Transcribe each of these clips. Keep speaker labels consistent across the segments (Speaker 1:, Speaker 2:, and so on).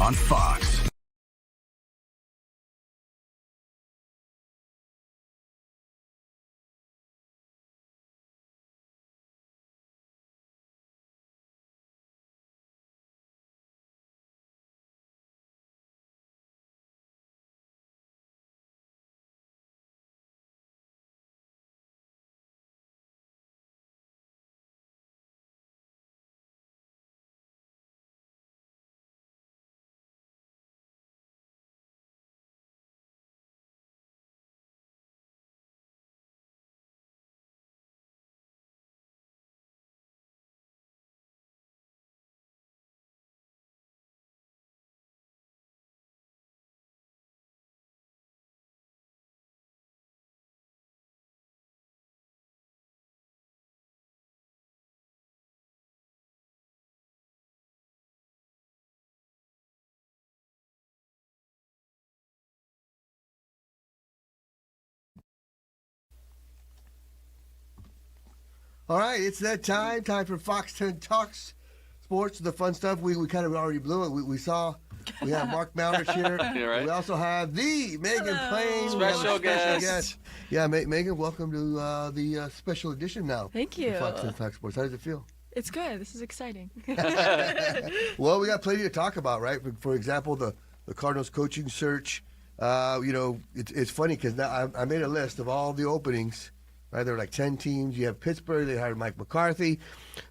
Speaker 1: on Fox.
Speaker 2: All right, it's that time for Fox 10 Talks Sports, the fun stuff. We kind of already blew it. We have Mark Malerich here.
Speaker 3: Yeah, right.
Speaker 2: We also have the Megan Plain.
Speaker 3: Special guest.
Speaker 2: Yeah, Megan, welcome to the special edition now.
Speaker 4: Thank you.
Speaker 2: Fox 10 Talks Sports. How does it feel?
Speaker 4: It's good. This is exciting.
Speaker 2: Well, we got plenty to talk about, right? For example, the Cardinals coaching search. It's funny because now I made a list of all the openings. Right, there were like 10 teams. You have Pittsburgh. They hired Mike McCarthy,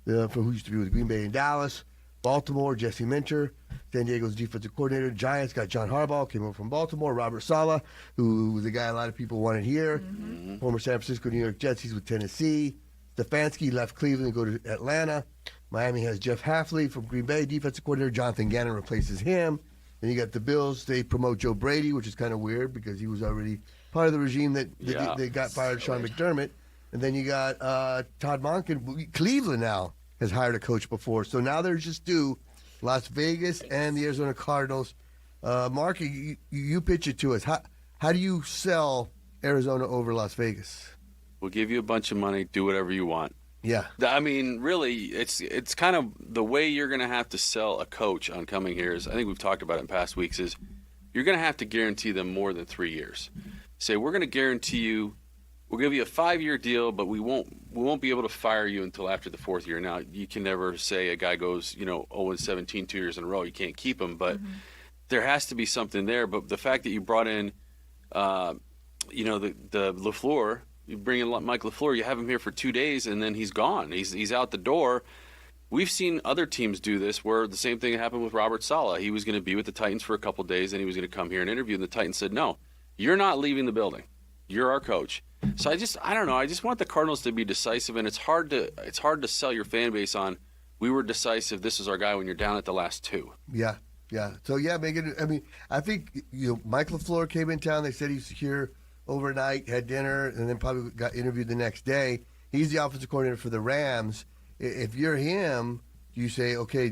Speaker 2: from who used to be with Green Bay and Dallas. Baltimore, Jesse Minter. San Diego's defensive coordinator. Giants got John Harbaugh, came over from Baltimore. Robert Saleh, who was a guy a lot of people wanted here. Mm-hmm. Former San Francisco, New York Jets. He's with Tennessee. Stefanski left Cleveland to go to Atlanta. Miami has Jeff Hafley from Green Bay, defensive coordinator. Jonathan Gannon replaces him. Then you got the Bills. They promote Joe Brady, which is kind of weird because he was already part of the regime that they got fired Sean McDermott. And then you got Todd Monken. Cleveland now has hired a coach before. So now they're just due Las Vegas and the Arizona Cardinals. Mark, you pitch it to us. How do you sell Arizona over Las Vegas?
Speaker 3: We'll give you a bunch of money. Do whatever you want.
Speaker 2: Yeah.
Speaker 3: I mean, really, it's kind of the way you're going to have to sell a coach on coming here is, I think we've talked about it in past weeks, is you're going to have to guarantee them more than 3 years. Say, we're going to guarantee you, we'll give you a 5-year deal, but we won't be able to fire you until after the 4th year. Now, you can never say a guy goes, 0-17 2 years in a row. You can't keep him, but there has to be something there. But the fact that you brought in, the LaFleur, you bring in Mike LaFleur, you have him here for 2 days, and then he's gone. He's out the door. We've seen other teams do this where the same thing happened with Robert Saleh. He was going to be with the Titans for a couple of days, and he was going to come here and interview, and the Titans said, no, you're not leaving the building. You're our coach. So I don't know. I just want the Cardinals to be decisive, and it's hard to sell your fan base on, we were decisive, this is our guy, when you're down at the last 2.
Speaker 2: Yeah. So, Megan, I mean, I think, Mike LaFleur came in town. They said he's here overnight, had dinner, and then probably got interviewed the next day. He's the offensive coordinator for the Rams. If you're him, you say, okay,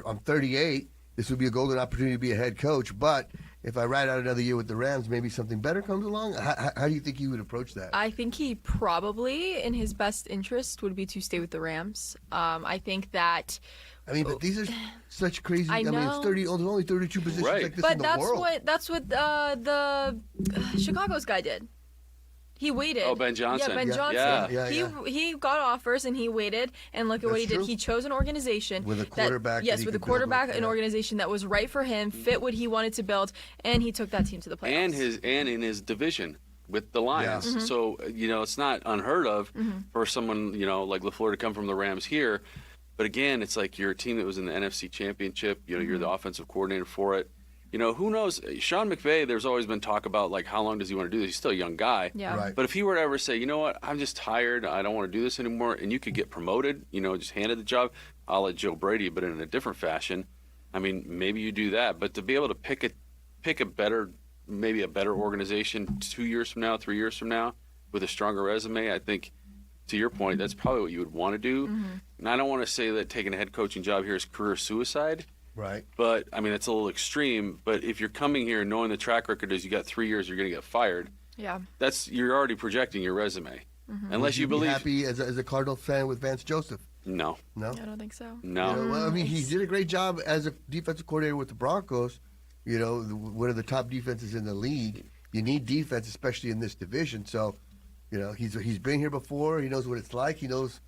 Speaker 2: I'm 38. This would be a golden opportunity to be a head coach, but if I ride out another year with the Rams, maybe something better comes along? How do you think he would approach that?
Speaker 4: I think he probably, in his best interest, would be to stay with the Rams. I think that...
Speaker 2: but these are such crazy...
Speaker 4: I know.
Speaker 2: It's 30. There's only 32 positions like this
Speaker 4: but
Speaker 2: in the world.
Speaker 4: But that's what the Chicago's guy did. He waited.
Speaker 3: Oh, Ben Johnson.
Speaker 4: Yeah, Ben Johnson.
Speaker 2: Yeah.
Speaker 4: He got offers and he waited, and look at what he did.
Speaker 2: True.
Speaker 4: He chose an organization
Speaker 2: with a quarterback.
Speaker 4: With a quarterback, an organization that was right for him, fit what he wanted to build, and he took that team to the playoffs.
Speaker 3: And in his division with the Lions.
Speaker 2: Yeah.
Speaker 4: Mm-hmm.
Speaker 3: So, it's not unheard of for someone, like LaFleur to come from the Rams here. But again, it's like you're a team that was in the NFC Championship. You're the offensive coordinator for it. Who knows? Sean McVay, there's always been talk about, how long does he want to do this? He's still a young guy.
Speaker 4: Yeah.
Speaker 2: Right.
Speaker 3: But if he were to ever say, you know what, I'm just tired, I don't want to do this anymore, and you could get promoted, just handed the job, a la Joe Brady, but in a different fashion, I mean, maybe you do that. But to be able to pick a better organization 2 years from now, 3 years from now, with a stronger resume, I think, to your point, that's probably what you would want to do. Mm-hmm. And I don't want to say that taking a head coaching job here is career suicide.
Speaker 2: Right.
Speaker 3: But, I mean, it's a little extreme. But if you're coming here knowing the track record is you got 3 years, you're going to get fired.
Speaker 4: Yeah.
Speaker 3: You're already projecting your resume. Mm-hmm. Unless you believe.
Speaker 2: Be happy as a Cardinal fan with Vance Joseph.
Speaker 3: No.
Speaker 2: No.
Speaker 4: I don't think so.
Speaker 3: No.
Speaker 2: You know, well, I mean, he did a great job as a defensive coordinator with the Broncos. You know, one of the top defenses in the league. You need defense, especially in this division. So, you know, he's been here before. He knows what it's like. He knows,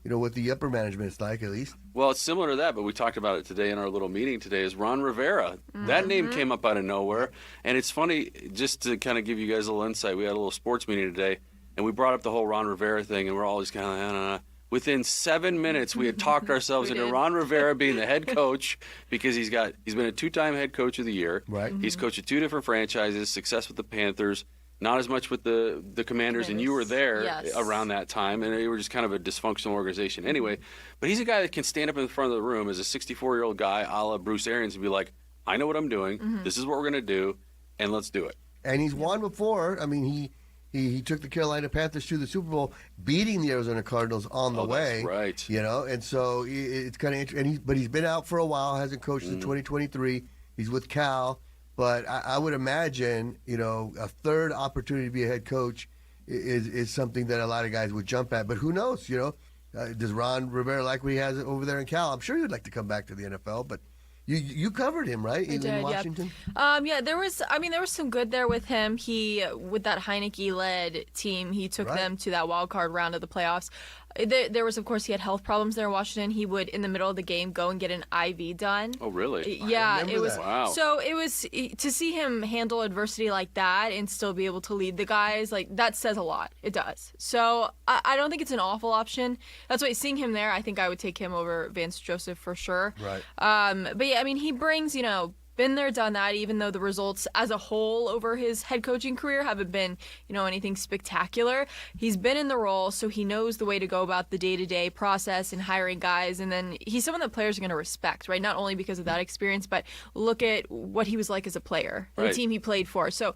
Speaker 2: you know, what the upper management is like, at least.
Speaker 3: Well, it's similar to that, but we talked about it today in our little meeting today, is Ron Rivera. That name came up out of nowhere. And it's funny, just to kind of give you guys a little insight, we had a little sports meeting today, and we brought up the whole Ron Rivera thing, and we're all just kind of, Within 7 minutes, we had talked ourselves into Ron Rivera being the head coach because he's been a 2-time head coach of the year.
Speaker 2: Right.
Speaker 3: He's coached at 2 different franchises, success with the Panthers, not as much with the Commanders, and you were there around that time, and they were just kind of a dysfunctional organization. Anyway, but he's a guy that can stand up in front of the room as a 64-year-old guy, a la Bruce Arians, and be like, I know what I'm doing. This is what we're going to do, and let's do it.
Speaker 2: And he's won before. I mean, he took the Carolina Panthers to the Super Bowl, beating the Arizona Cardinals on the way.
Speaker 3: That's right.
Speaker 2: You know, and so it's kind of interesting. But he's been out for a while, hasn't coached in 2023. He's with Cal. But I would imagine, you know, a third opportunity to be a head coach is something that a lot of guys would jump at. But who knows, you know? Does Ron Rivera like what he has over there in Cal? I'm sure he'd like to come back to the NFL, but you covered him, right? In Washington?
Speaker 4: Yeah, there was some good there with him. With that Heineke-led team, he took them to that wild card round of the playoffs. There was, of course, he had health problems there in Washington. He would, in the middle of the game, go and get an IV done.
Speaker 3: Oh, really?
Speaker 4: Yeah, it was.
Speaker 2: That.
Speaker 3: Wow.
Speaker 4: So it was to see him handle adversity like that and still be able to lead the guys. Like, that says a lot. It does. So I don't think it's an awful option. That's why seeing him there, I think I would take him over Vance Joseph for sure.
Speaker 2: Right.
Speaker 4: But yeah, I mean, he brings, you know, been there, done that, even though the results as a whole over his head coaching career haven't been, you know, anything spectacular. He's been in the role, so he knows the way to go about the day-to-day process and hiring guys. And then he's someone that players are going to respect, right? Not only because of that experience, but look at what he was like as a player, the team he played for. So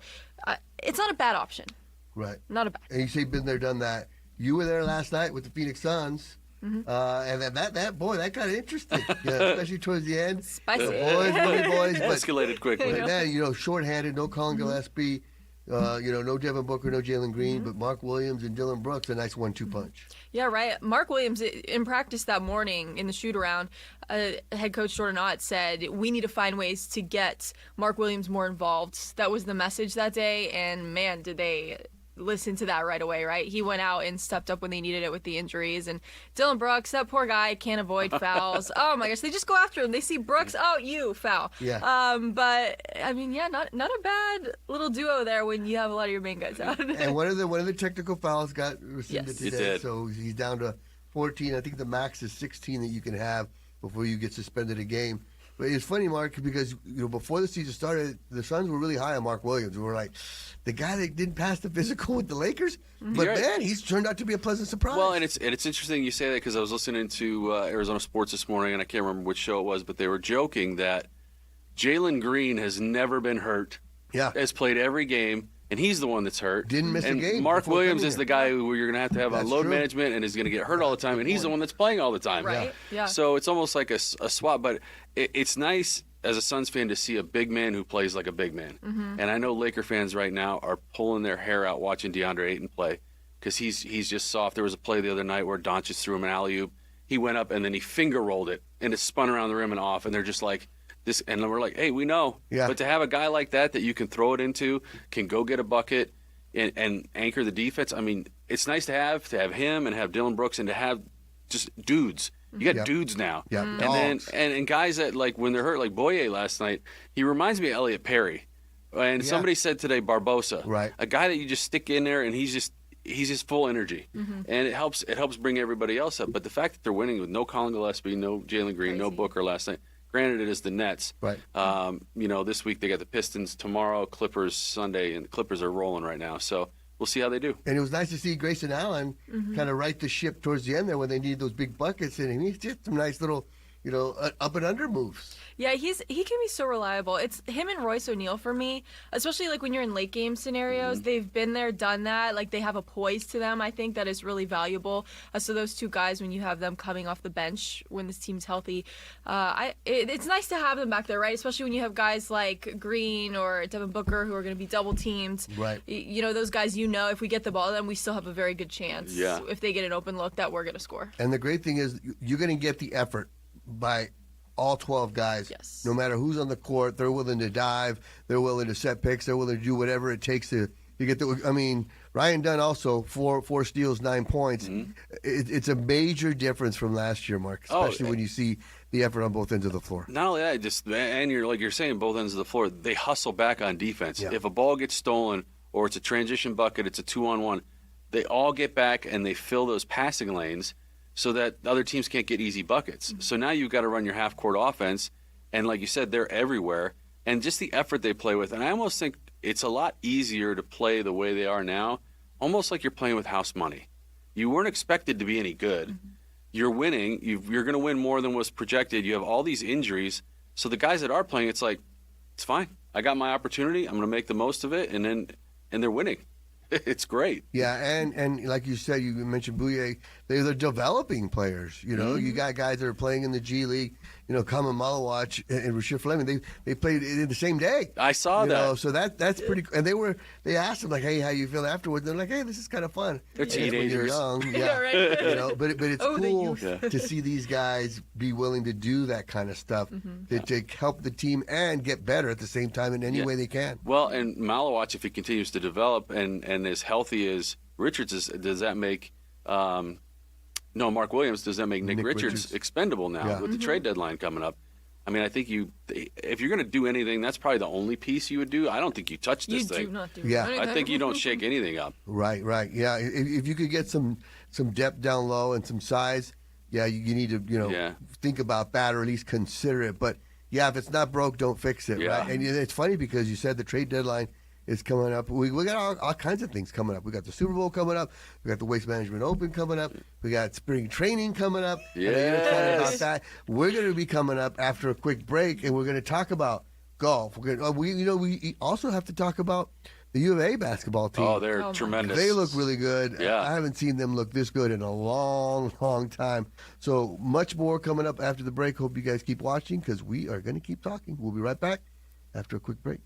Speaker 4: it's not a bad option.
Speaker 2: Right.
Speaker 4: Not a bad.
Speaker 2: And you say been there, done that. You were there last night with the Phoenix Suns. And that got interesting, especially towards the end.
Speaker 4: Spicy.
Speaker 2: The boys, really boys, but
Speaker 3: Escalated quickly.
Speaker 2: But man, you know, shorthanded, no Colin Gillespie, you know, no Devin Booker, no Jalen Green, but Mark Williams and Dylan Brooks, a nice 1-2 punch.
Speaker 4: Yeah, right. Mark Williams, in practice that morning in the shoot-around, head coach Jordan Ott said, we need to find ways to get Mark Williams more involved. That was the message that day, and man, did they listen to that right away, right? He went out and stepped up when they needed it with the injuries. And Dylan Brooks, that poor guy, can't avoid fouls. Oh my gosh, they just go after him. They see Brooks, foul.
Speaker 2: Yeah.
Speaker 4: But I mean, yeah, not a bad little duo there when you have a lot of your main guys out.
Speaker 2: And one of the technical fouls got rescinded
Speaker 3: Yes. It
Speaker 2: today,
Speaker 3: did.
Speaker 2: so he's down to 14. I think the max is 16 that you can have before you get suspended a game. But it's funny, Mark, because you know before the season started, the Suns were really high on Mark Williams. We were like, the guy that didn't pass the physical with the Lakers, but man, he's turned out to be a pleasant surprise.
Speaker 3: Well, and it's interesting you say that because I was listening to Arizona Sports this morning, and I can't remember which show it was, but they were joking that Jalen Green has never been hurt.
Speaker 2: Yeah.
Speaker 3: Has played every game, and he's the one that's hurt.
Speaker 2: Didn't miss a
Speaker 3: and
Speaker 2: game
Speaker 3: Mark
Speaker 2: before
Speaker 3: Williams
Speaker 2: coming
Speaker 3: is
Speaker 2: here.
Speaker 3: the guy who you're going to have on
Speaker 2: That's
Speaker 3: load
Speaker 2: true.
Speaker 3: management and is going to get hurt all the time, and he's the one that's playing all the time.
Speaker 4: Right? Yeah.
Speaker 3: So it's almost like a swap, but it's nice as a Suns fan to see a big man who plays like a big man. And I know Laker fans right now are pulling their hair out watching DeAndre Ayton play because he's just soft. There was a play the other night where Doncic threw him an alley-oop. He went up and then he finger rolled it and it spun around the rim and off, and they're just like this. And we're like, hey, we know.
Speaker 2: Yeah.
Speaker 3: But to have a guy like that you can throw it into, can go get a bucket and anchor the defense. I mean, it's nice to have him and have Dylan Brooks and to have just dudes. You got dudes now.
Speaker 2: Yeah.
Speaker 3: And then and guys that, like, when they're hurt, like Boye last night, he reminds me of Elliot Perry. And somebody said today Barbosa.
Speaker 2: Right.
Speaker 3: A guy that you just stick in there and he's just full energy. And it helps bring everybody else up. But the fact that they're winning with no Colin Gillespie, no Jalen Green, no Booker last night. Granted, it is the Nets.
Speaker 2: Right.
Speaker 3: You know, this week they got the Pistons tomorrow, Clippers Sunday, and the Clippers are rolling right now. So we'll see how they do.
Speaker 2: And it was nice to see Grayson Allen kind of right the ship towards the end there when they needed those big buckets. And he's just some nice little, up and under moves.
Speaker 4: Yeah, he can be so reliable. It's him and Royce O'Neal for me, especially like when you're in late game scenarios. They've been there, done that. Like they have a poise to them. I think that is really valuable. So those two guys, when you have them coming off the bench when this team's healthy, it's nice to have them back there, right? Especially when you have guys like Green or Devin Booker who are going to be double teamed.
Speaker 2: Right.
Speaker 4: Those guys. If we get the ball, then we still have a very good chance.
Speaker 3: Yeah.
Speaker 4: If they get an open look, that we're going to score.
Speaker 2: And the great thing is, you're going to get the effort by all 12 guys.
Speaker 4: Yes.
Speaker 2: No matter who's on the court, they're willing to dive, they're willing to set picks, they're willing to do whatever it takes to get the. I mean, Ryan Dunn also four steals, 9 points.
Speaker 3: Mm-hmm.
Speaker 2: It's a major difference from last year, Mark, especially when you see the effort on both ends of the floor.
Speaker 3: Not only that, and you're saying both ends of the floor, they hustle back on defense.
Speaker 2: Yeah.
Speaker 3: If a ball gets stolen or it's a transition bucket, it's a 2-on-1, they all get back and they fill those passing lanes so that other teams can't get easy buckets. So now you've got to run your half-court offense, and like you said, they're everywhere. And just the effort they play with, and I almost think it's a lot easier to play the way they are now, almost like you're playing with house money. You weren't expected to be any good. You're winning. You're going to win more than was projected. You have all these injuries. So the guys that are playing, it's like, it's fine. I got my opportunity. I'm going to make the most of it, and they're winning. It's great.
Speaker 2: Yeah, and like you said, you mentioned Bouye, they're developing players. You got guys that are playing in the G League. Common Malerich and Rashid Fleming, they played in the same day.
Speaker 3: I saw that.
Speaker 2: So that's pretty. And they asked them like, hey, how you feel afterwards? They're like, hey, this is kind of fun.
Speaker 3: They're teenagers.
Speaker 2: When you're young,
Speaker 4: Yeah, right.
Speaker 2: But it's cool to see these guys be willing to do that kind of stuff to help the team and get better at the same time in any way they can.
Speaker 3: Well, and Malerich, if he continues to develop and as healthy as Richards is, does that make Mark Williams, does that make Nick Richards expendable now with the trade deadline coming up? I mean, I think if you're going to do anything, that's probably the only piece you would do. I don't think you touch this thing.
Speaker 4: You do not do
Speaker 2: Yeah.
Speaker 3: I think you don't shake anything up.
Speaker 2: Right. Yeah. If you could get some depth down low and some size, you need to think about that or at least consider it. But if it's not broke, don't fix it.
Speaker 3: Yeah.
Speaker 2: Right. And it's funny because you said the trade deadline is coming up. We got all kinds of things coming up. We got the Super Bowl coming up. We got the Waste Management Open coming up. We got spring training coming up.
Speaker 3: Yes.
Speaker 2: About that. We're going to be coming up after a quick break, and we're going to talk about golf. We also have to talk about the U of A basketball team.
Speaker 3: Oh, they're tremendous.
Speaker 2: They look really good.
Speaker 3: Yeah.
Speaker 2: I haven't seen them look this good in a long, long time. So much more coming up after the break. Hope you guys keep watching because we are going to keep talking. We'll be right back after a quick break.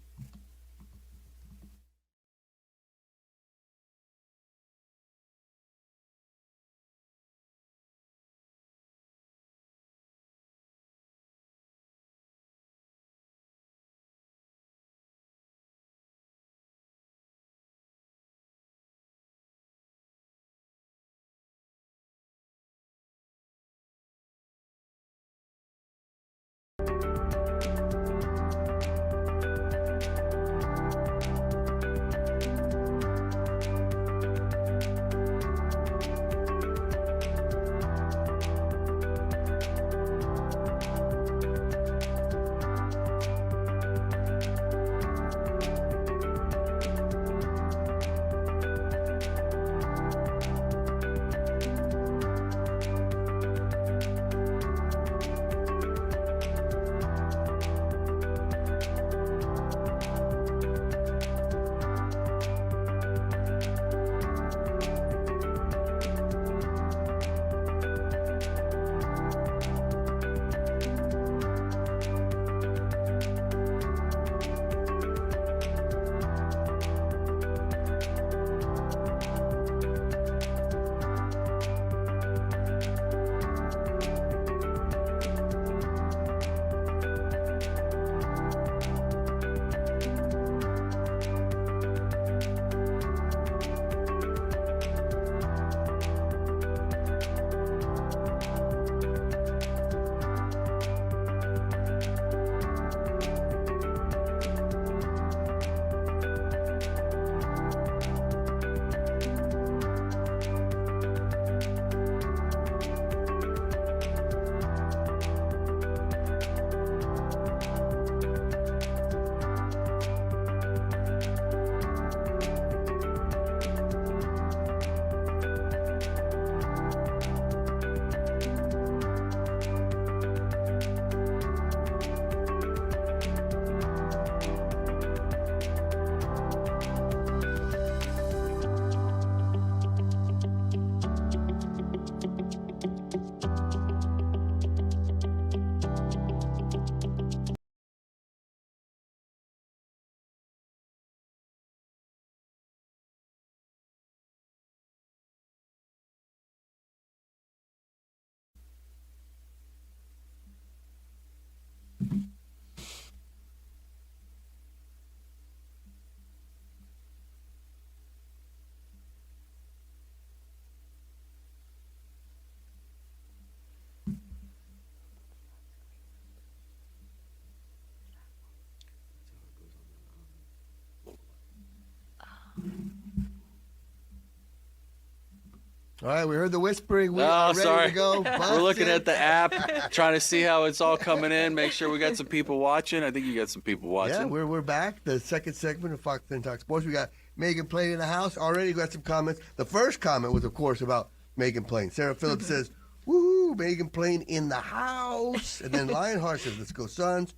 Speaker 2: All right, we heard the whispering. We
Speaker 3: Oh,
Speaker 2: are ready
Speaker 3: sorry.
Speaker 2: to go.
Speaker 3: We're looking at the app, trying to see how it's all coming in. Make sure we got some people watching. I think you got some people watching.
Speaker 2: Yeah, we're back. The second segment of Fox 10 Talk Sports. We got Megan playing in the house. Already got some comments. The first comment was, of course, about Megan playing. Sarah Phillips says, "Woohoo, Megan playing in the house." And then Lionheart says, "Let's go Suns."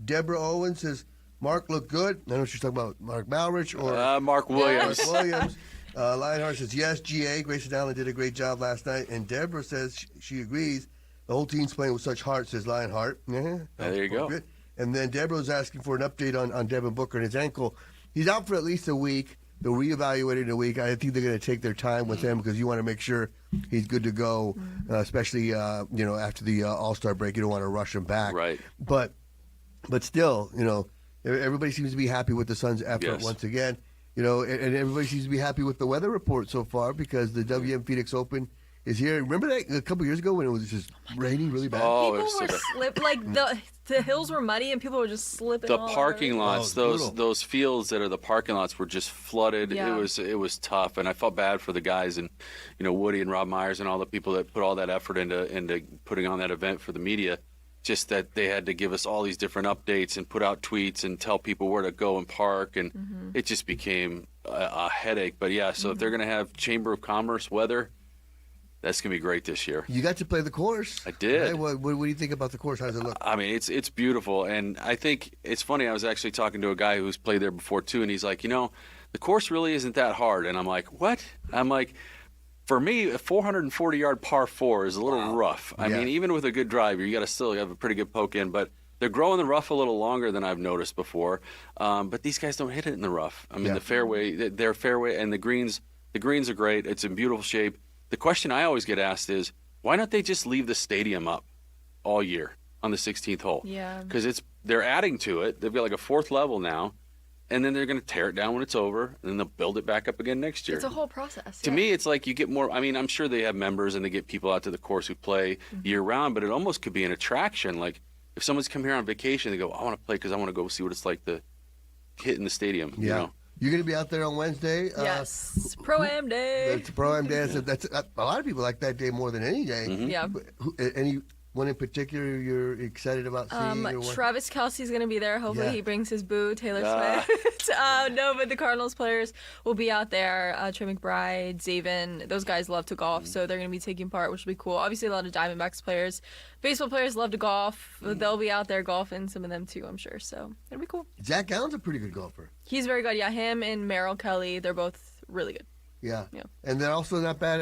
Speaker 2: Deborah Owen says, "Mark looked good." I don't know if she's talking about Mark Malerich or
Speaker 3: Mark Williams.
Speaker 2: Mark Williams. Lionheart says, "Yes, GA. Grayson Allen did a great job last night." And Deborah says she agrees. The whole team's playing with such heart, says Lionheart. Yeah,
Speaker 3: There you go.
Speaker 2: And then Deborah's asking for an update on Devin Booker and his ankle. He's out for at least a week. They'll reevaluate it in a week. I think they're going to take their time with him because you want to make sure he's good to go, especially after the All-Star break. You don't want to rush him back.
Speaker 3: Right.
Speaker 2: But still, everybody seems to be happy with the Suns' effort
Speaker 3: Yes.
Speaker 2: once again. And everybody seems to be happy with the weather report so far because the WM Phoenix Open is here. Remember that a couple years ago when it was just raining really bad?
Speaker 3: Oh,
Speaker 4: People
Speaker 3: it was so
Speaker 4: were
Speaker 3: bad.
Speaker 4: slip like the hills were muddy and people were just slipping.
Speaker 3: The
Speaker 4: all
Speaker 3: parking
Speaker 4: over.
Speaker 3: lots,
Speaker 2: Oh, it was brutal.
Speaker 3: those fields that are the parking lots were just flooded.
Speaker 4: Yeah.
Speaker 3: It was tough, and I felt bad for the guys and Woody and Rob Myers and all the people that put all that effort into putting on that event for the media. Just that they had to give us all these different updates and put out tweets and tell people where to go and park, and it just became a headache. But yeah, so if they're going to have Chamber of Commerce weather, that's going to be great this year.
Speaker 2: You got to play the course.
Speaker 3: I did.
Speaker 2: Right? What do you think about the course? How does it look?
Speaker 3: I mean, it's beautiful, and I think it's funny. I was actually talking to a guy who's played there before too, and he's like, the course really isn't that hard. And I'm like, what? I'm like, for me, a 440-yard par 4 is a little rough. I mean, even with a good driver, you got to still have a pretty good poke in, but they're growing the rough a little longer than I've noticed before. But these guys don't hit it in the rough. I mean, the fairway, their fairway, and the greens are great. It's in beautiful shape. The question I always get asked is, why don't they just leave the stadium up all year on the 16th hole?
Speaker 4: Yeah.
Speaker 3: Because they're adding to it. They've got like a 4th level now, and then they're going to tear it down when it's over, and then they'll build it back up again next year.
Speaker 4: It's a whole process.
Speaker 3: To me, it's like you get more. I mean, I'm sure they have members and they get people out to the course who play year round, but it almost could be an attraction. Like if someone's come here on vacation, they go, "I want to play because I want to go see what it's like to hit in the stadium."
Speaker 2: Yeah. You're going to be out there on Wednesday.
Speaker 4: Yes. Pro-Am day.
Speaker 2: It's Pro-Am Day. That's a lot of people like that day more than any day.
Speaker 4: Yeah.
Speaker 2: Anyone in particular you're excited about seeing? or what?
Speaker 4: Travis Kelce's going to be there. Hopefully
Speaker 2: Yeah.
Speaker 4: he brings his boo, Taylor Swift. No, but the Cardinals players will be out there. Trey McBride, Zaven, those guys love to golf, so they're going to be taking part, which will be cool. Obviously, a lot of Diamondbacks players. Baseball players love to golf. They'll be out there golfing, some of them too, I'm sure. So it'll be cool.
Speaker 2: Zach Allen's a pretty good golfer.
Speaker 4: He's very good. Yeah, him and Merrill Kelly, they're both really good.
Speaker 2: Yeah.
Speaker 4: Yeah.
Speaker 2: And they're also not bad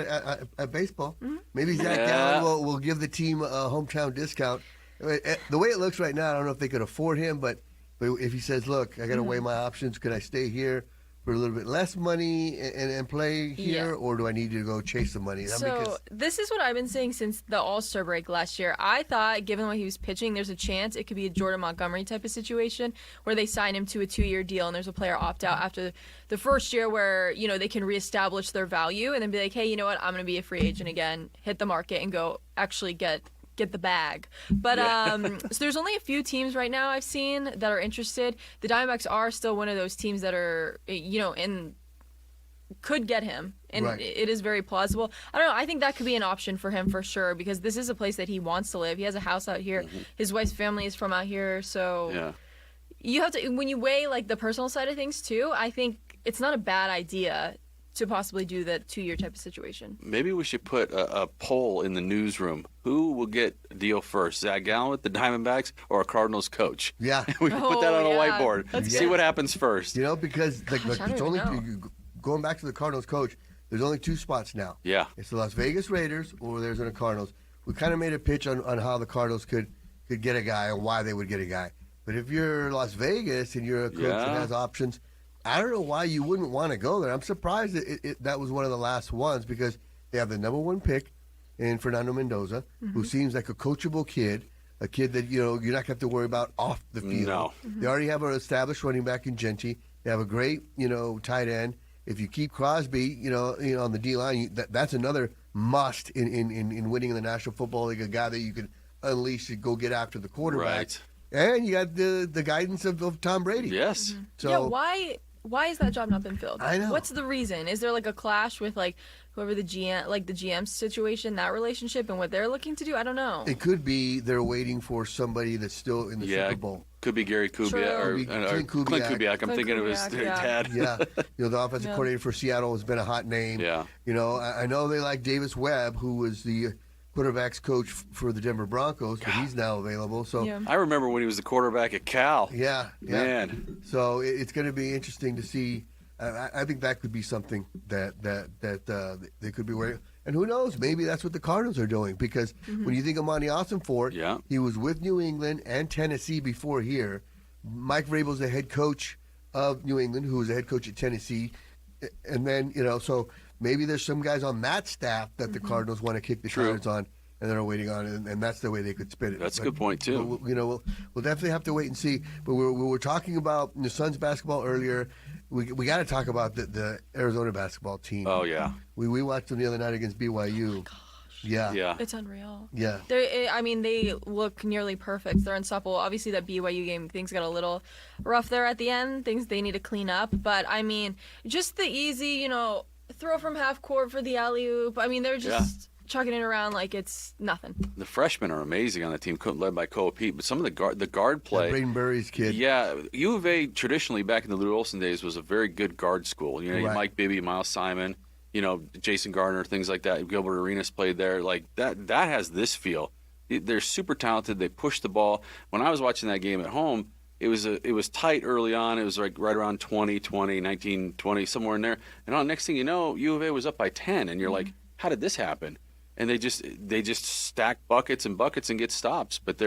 Speaker 2: at baseball. Maybe Zach
Speaker 3: Yeah.
Speaker 2: Allen will give the team a hometown discount. The way it looks right now, I don't know if they could afford him, but if he says, "Look, I got to weigh my options. Could I stay here for a little bit less money and play here, or do I need to go chase the money?"
Speaker 4: So this is what I've been saying since the All-Star break last year. I thought, given what he was pitching, there's a chance it could be a Jordan Montgomery type of situation where they sign him to a 2-year deal and there's a player opt out after the first year where, they can reestablish their value and then be like, hey, you know what, I'm going to be a free agent again, hit the market and go actually get the bag. But so there's only a few teams right now I've seen that are interested. The Diamondbacks are still one of those teams that are, could get him, and
Speaker 2: Right.
Speaker 4: it is very plausible. I don't know. I think that could be an option for him for sure because this is a place that he wants to live. He has a house out here. His wife's family is from out here, so
Speaker 3: Yeah.
Speaker 4: you have to, when you weigh like the personal side of things too, I think it's not a bad idea to possibly do the 2-year type of situation.
Speaker 3: Maybe we should put a poll in the newsroom. Who will get a deal first, Zach Gallen with the Diamondbacks or a Cardinals coach?
Speaker 2: Yeah.
Speaker 3: We can put that on a
Speaker 4: yeah.
Speaker 3: whiteboard.
Speaker 4: That's
Speaker 3: See
Speaker 4: good.
Speaker 3: what happens first.
Speaker 2: Because
Speaker 4: Gosh, I don't
Speaker 2: it's
Speaker 4: even
Speaker 2: only
Speaker 4: know.
Speaker 2: going back to the Cardinals coach. There's only 2 spots now.
Speaker 3: Yeah.
Speaker 2: It's the Las Vegas Raiders or there's the Cardinals. We kind of made a pitch on how the Cardinals could get a guy and why they would get a guy. But if you're Las Vegas and you're a coach that
Speaker 3: Yeah.
Speaker 2: has options, I don't know why you wouldn't want to go there. I'm surprised that was one of the last ones because they have the number 1 pick in Fernando Mendoza, who seems like a coachable kid, a kid that you're not going to have to worry about off the field.
Speaker 3: No.
Speaker 2: They already have an established running back in Genty. They have a great tight end. If you keep Crosby, on the D line, that's another must in winning in the National Football League. A guy that you can unleash to go get after the quarterback.
Speaker 3: Right.
Speaker 2: And you got the guidance of Tom Brady.
Speaker 3: Yes.
Speaker 2: So
Speaker 4: yeah, why has that job not been filled?
Speaker 2: I know.
Speaker 4: What's the reason? Is there like a clash with like whoever the GM situation, that relationship and what they're looking to do. I don't know.
Speaker 2: It could be they're waiting for somebody that's still in the Super Bowl.
Speaker 3: Could be Gary Kubiak or
Speaker 2: Clint
Speaker 3: Clint Kubiak. I'm thinking of his dad.
Speaker 2: Yeah, the offensive coordinator for Seattle has been a hot name.
Speaker 3: Yeah.
Speaker 2: I know they like Davis Webb, who was the quarterbacks coach for the Denver Broncos, but he's now available. So
Speaker 3: I remember when he was the quarterback at Cal.
Speaker 2: Yeah.
Speaker 3: Man.
Speaker 2: So it's going to be interesting to see. I think that could be something that they could be wearing. And who knows? Maybe that's what the Cardinals are doing. Because when you think of Monty Ossenfort, he was with New England and Tennessee before here. Mike Vrabel's the head coach of New England, who was the head coach at Tennessee. And then, so maybe there's some guys on that staff that the Cardinals want to kick the tires on, and they're waiting on it, and that's the way they could spin it.
Speaker 3: That's a good point, too.
Speaker 2: We'll definitely have to wait and see. But we were talking about the Suns basketball earlier. We got to talk about the Arizona basketball team.
Speaker 3: Oh, yeah.
Speaker 2: We watched them the other night against BYU.
Speaker 4: Oh my gosh.
Speaker 2: Yeah.
Speaker 4: It's unreal.
Speaker 2: Yeah.
Speaker 4: They look nearly perfect. They're unstoppable. Obviously, that BYU game, things got a little rough there at the end. Things they need to clean up. But, just the easy, throw from half court for the alley-oop. They're just chucking it around like it's nothing.
Speaker 3: The freshmen are amazing on the team, led by Koa Pete. But some of the guard play.
Speaker 2: Braden Burry's kid.
Speaker 3: Yeah. U of A traditionally back in the Lou Olson days was a very good guard school. Mike Bibby, Miles Simon, Jason Gardner, things like that. Gilbert Arenas played there. Like that has this feel. They're super talented. They push the ball. When I was watching that game at home, it was tight early on. It was like right around 20, 19, 20, somewhere in there. And on next thing you know, U of A was up by 10, and you're like, how did this happen? And they just stack buckets and buckets and get stops. But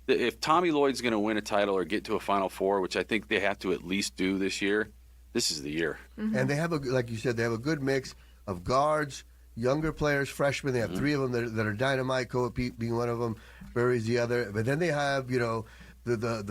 Speaker 3: if Tommy Lloyd's going to win a title or get to a Final Four, which I think they have to at least do this year, this is the year.
Speaker 2: And they have like you said, they have a good mix of guards, younger players, freshmen. They have three of them that are dynamite. Koa Pete being one of them, Burry's the other. But then they have the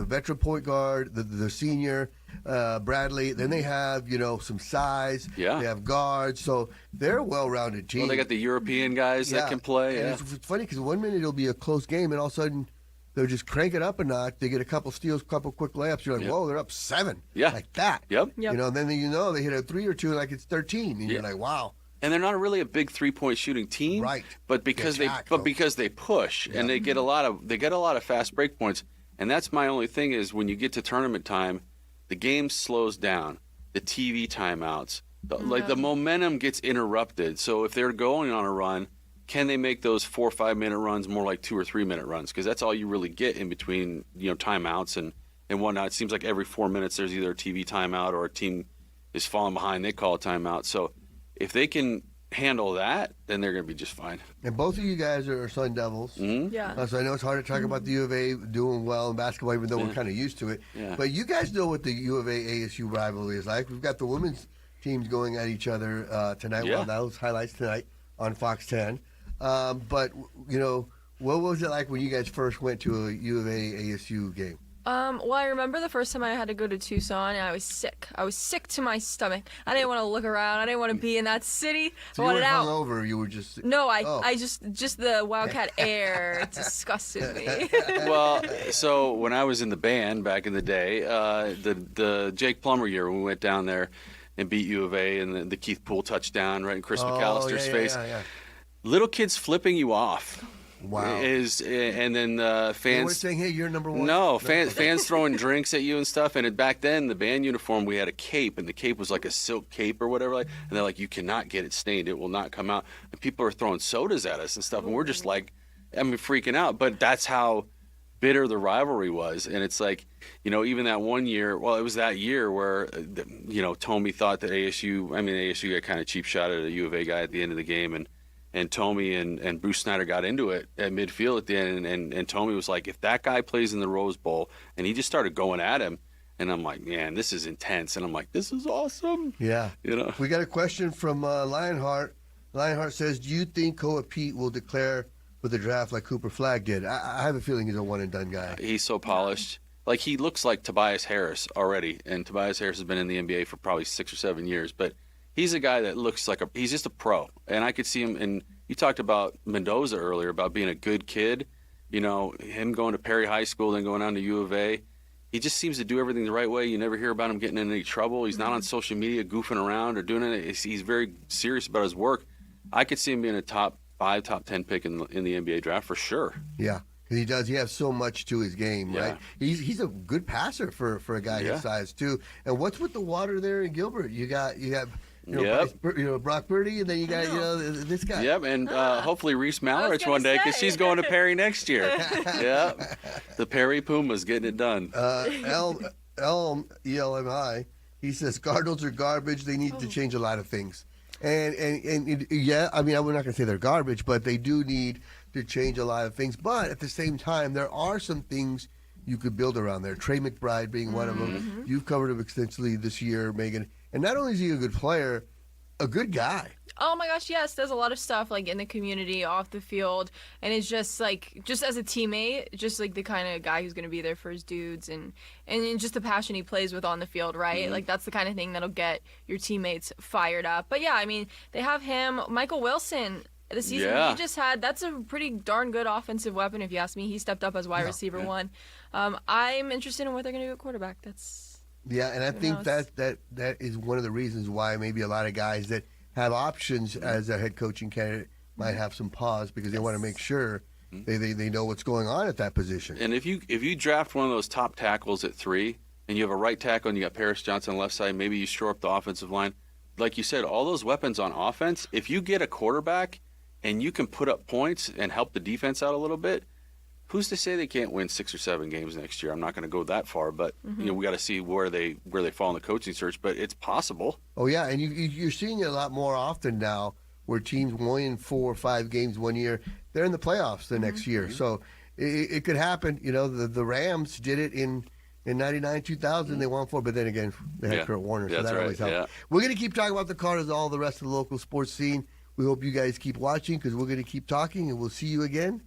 Speaker 2: veteran point guard, the senior Bradley. Then they have some size.
Speaker 3: Yeah.
Speaker 2: They have guards, so they're a well-rounded team.
Speaker 3: Well, they got the European guys that can play.
Speaker 2: And it's funny because 1 minute it'll be a close game, and all of a sudden they'll just crank it up a notch. They get a couple steals, a couple quick layups. You're like, whoa, they're up 7.
Speaker 3: Yeah.
Speaker 2: Like that.
Speaker 3: Yep.
Speaker 2: And then they hit a 3 or 2 like it's 13, and you're like, wow.
Speaker 3: And they're not really a big 3-point shooting team,
Speaker 2: right?
Speaker 3: But because they push and they get a lot of fast break points. And that's my only thing is when you get to tournament time, the game slows down, the TV timeouts, the momentum gets interrupted. So if they're going on a run, can they make those 4 or 5 minute runs more like 2 or 3 minute runs? Because that's all you really get in between timeouts and whatnot. It seems like every 4 minutes there's either a TV timeout or a team is falling behind. They call a timeout. So if they can handle that, then they're going to be just fine.
Speaker 2: And both of you guys are Sun Devils.
Speaker 3: Mm-hmm.
Speaker 4: Yeah.
Speaker 2: So I know it's hard to talk about the U of A doing well in basketball, even though we're kind of used to it.
Speaker 3: Yeah.
Speaker 2: But you guys know what the U of A ASU rivalry is like. We've got the women's teams going at each other tonight.
Speaker 3: Yeah.
Speaker 2: Well, those highlights tonight on Fox 10. But what was it like when you guys first went to a U of A ASU game?
Speaker 4: Well, I remember the first time I had to go to Tucson, and I was sick. I was sick to my stomach. I didn't want to look around. I didn't want to be in that city.
Speaker 2: So
Speaker 4: I wanted
Speaker 2: you
Speaker 4: out.
Speaker 2: weren't hungover. You were just
Speaker 4: No, I just the Wildcat air disgusted me.
Speaker 3: Well, so when I was in the band back in the day, the Jake Plummer year when we went down there and beat U of A and the Keith Poole touchdown right in Chris McAllister's face.
Speaker 2: Yeah.
Speaker 3: Little kids flipping you off.
Speaker 2: Wow.
Speaker 3: And then
Speaker 2: They
Speaker 3: fans
Speaker 2: weren't saying, hey, you're number one.
Speaker 3: No, fans throwing drinks at you and stuff. And back then, the band uniform, we had a cape, and the cape was like a silk cape or whatever. And they're like, you cannot get it stained; it will not come out. And people are throwing sodas at us and stuff, and we're just like, freaking out. But that's how bitter the rivalry was. And it's like, even that one year. Well, it was that year where, Tommy thought that ASU got kind of cheap shot at a U of A guy at the end of the game, and Tommy and Bruce Snyder got into it at midfield at the end, and Tommy was like, if that guy plays in the Rose Bowl, and he just started going at him, and I'm like, man, this is intense, and I'm like, this is awesome.
Speaker 2: Yeah. We got a question from Lionheart. Lionheart says, do you think Koa Pete will declare for the draft like Cooper Flagg did? I have a feeling he's a one-and-done guy.
Speaker 3: He's so polished. Like, he looks like Tobias Harris already, and Tobias Harris has been in the NBA for probably 6 or 7 years, but he's a guy that looks like he's just a pro. And I could see him, and you talked about Mendoza earlier, about being a good kid. Him going to Perry High School, then going on to U of A. He just seems to do everything the right way. You never hear about him getting in any trouble. He's not on social media goofing around or doing it. He's very serious about his work. I could see him being a top 5, top 10 pick in the NBA draft for sure.
Speaker 2: Yeah. Because he does. He has so much to his game,
Speaker 3: Yeah.
Speaker 2: right? He's a good passer for a guy his size too. And what's with the water there in Gilbert? You got Brock Purdy, and then you got this guy.
Speaker 3: Yep, and hopefully Reese Malerich one day because she's going to Perry next year. Yeah, the Perry Pumas getting it done.
Speaker 2: Elm ELMI. He says Cardinals are garbage. They need to change a lot of things. And yeah, I mean, I'm not going to say they're garbage, but they do need to change a lot of things. But at the same time, there are some things you could build around there. Trey McBride being one of them. You've covered him extensively this year, Megan. And not only is he a good player, a good guy.
Speaker 4: Oh my gosh, yes, does a lot of stuff like in the community, off the field, and it's just like as a teammate, just like the kind of guy who's going to be there for his dudes and just the passion he plays with on the field, right? Like that's the kind of thing that'll get your teammates fired up. But yeah, I mean, they have him, Michael Wilson. The season he just had, that's a pretty darn good offensive weapon, if you ask me. He stepped up as wide receiver one. I'm interested in what they're going to do at quarterback.
Speaker 2: And I think that is one of the reasons why maybe a lot of guys that have options as a head coaching candidate might have some pause because they want to make sure they know what's going on at that position.
Speaker 3: And if you draft one of those top tackles at 3 and you have a right tackle and you got Paris Johnson on the left side, maybe you shore up the offensive line. Like you said, all those weapons on offense, if you get a quarterback and you can put up points and help the defense out a little bit, who's to say they can't win 6 or 7 games next year? I'm not going to go that far, but we got to see where they fall in the coaching search. But it's possible.
Speaker 2: Oh yeah, and you're seeing it a lot more often now, where teams win 4 or 5 games one year, they're in the playoffs the next year. So it could happen. You know, the Rams did it in 99, 2000. They won 4, but then again they had Kurt Warner, so that always helped. Yeah. We're going to keep talking about the Cardinals, all the rest of the local sports scene. We hope you guys keep watching because we're going to keep talking, and we'll see you again